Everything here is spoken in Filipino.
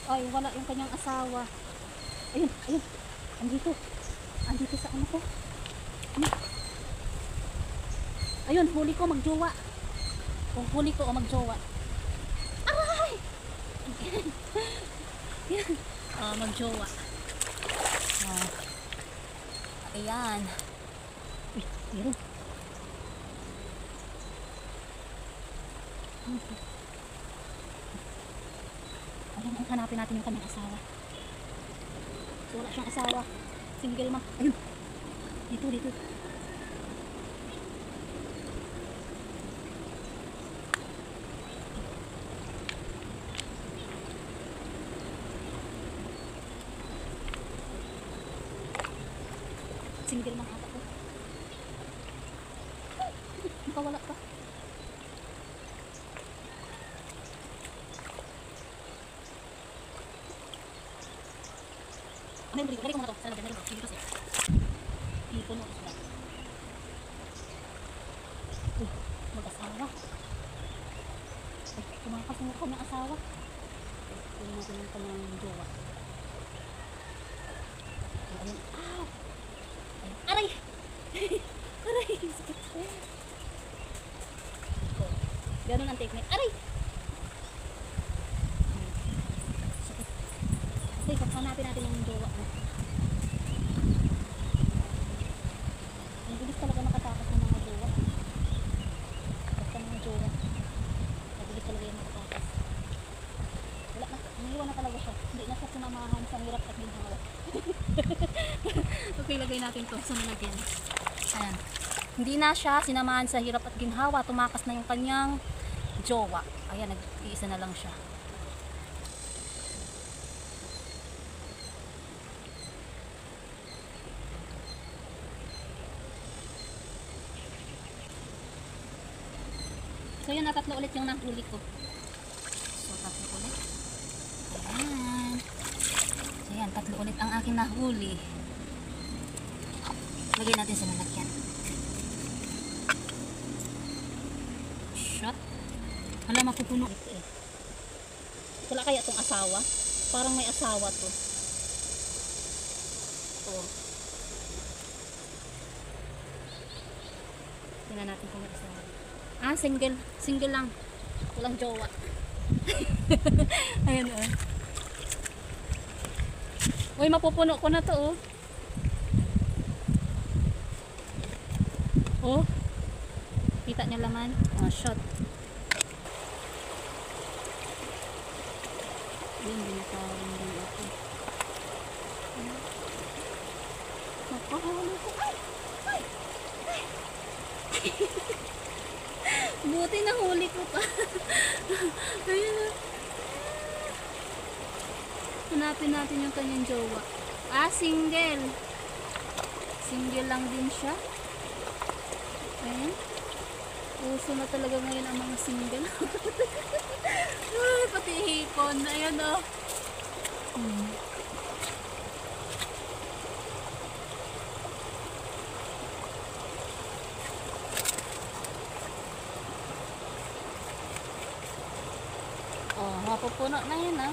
Ay, wala yung kanyang asawa. Ayun, ayun. Andito. Andito sa ano ko. Ano? Ayun, huli ko magjowa. Kung huli ko o magjowa. Aray! Yan. Magjowa. Ayan. Uy, meron. Alam, hanapin natin yung kanyang asawa. So, wala siyang asawa. Single ma. Ayun. Dito, dito. Single man ata ko. Nakawala pa. Ano yung balik ko muna to? Sana ba? Dito siya. Dito no. Uy, mag-asawa. Ay, tumakas mo ko ng asawa. Uy, natin yung kanyang jowa. Ayun. Ah! Aray! Aray! Sakit. Ganun ang technique. Aray! Sakit. Okay, paghanapin natin yung jowa mo. Ang bilis talaga makatakas ng mga jowa. Basta mga jowa. Ang bilis talaga yung makatakas. Wala na. Iniwan na talaga siya. Hindi na siya sinamahan sa hirap at ginhawa. Okay, lagay natin to sa nalagyan. Ayan. Hindi na siya sinamahan sa hirap at ginhawa. Tumakas na yung kanyang jowa. Ayan, nag-iisa na lang siya. So yun, tatlo ulit yung nahuli ko. So tatlo ulit. Ayan. Ayan, tatlo ulit ang aking nahuli. Lagay natin sa lalagyan. Shot. Hala, mapupuno ito eh. Wala kaya itong asawa? Parang may asawa to. Oh. Tingnan natin kung may asawa. Ah, single. Single lang. Walang jowa. Ayan oh. Uy, mapupuno ko na to oh. Oh. Kita niyo laman. Oh, shot. Yun, binatawin din ako. Nakahuli ko. Ay! Ay! Ay! Buti na huli ko pa. Ayun na. Hanapin natin yung kanyang jowa. Ah, single. Single lang din siya. Ayan. Uso na talaga ngayon ang mga single. Ay, pati hipon. Ayan o. Oh, mapupuno na yun ah.